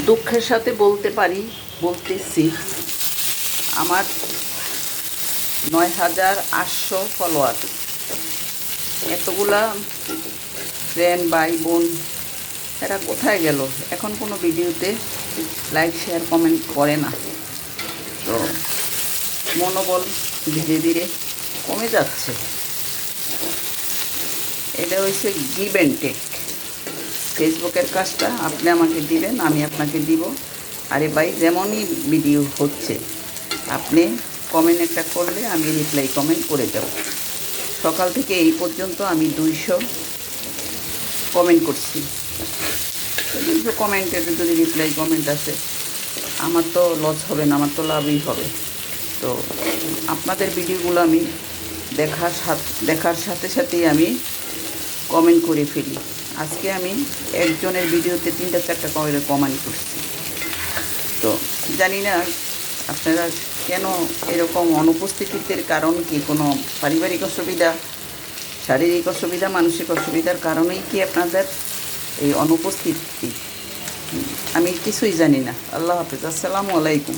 দুঃখের সাথে বলতেছি আমার 9,800 ফলোয়ার, এতগুলা ফ্রেন্ড ভাই বোন এরা কোথায় গেল? এখন কোনো ভিডিওতে লাইক শেয়ার কমেন্ট করে না, তো মনোবল ধীরে ধীরে কমে যাচ্ছে। এটা হচ্ছে গিভ অ্যান্ড টেক। ফেসবুকের কাজটা আপনি আমাকে দিবেন, আমি আপনাকে দিব। আরে ভাই, যেমনই ভিডিও হচ্ছে আপনি কমেন্ট একটা করলে আমি রিপ্লাই কমেন্ট করে দেব। সকাল থেকে এই পর্যন্ত আমি 200 কমেন্ট করছি। 200 কমেন্টের যদি রিপ্লাই কমেন্ট আসে আমার তো লস হবে না, আমার তো লাভই হবে। তো আপনাদের ভিডিওগুলো আমি দেখার সাথে সাথেই আমি কমেন্ট করে ফেলি। আজকে আমি একজনের ভিডিওতে 3-4টা কমেন্ট করছি। তো জানি না আপনারা কেন এরকম অনুপস্থিতির কারণ কি? কোনো পারিবারিক অসুবিধা, শারীরিক অসুবিধা, মানসিক অসুবিধার কারণেই কি আপনাদের এই অনুপস্থিতি? আমি কিছুই জানি না। আল্লাহ হাফেজ, আসসালামু আলাইকুম।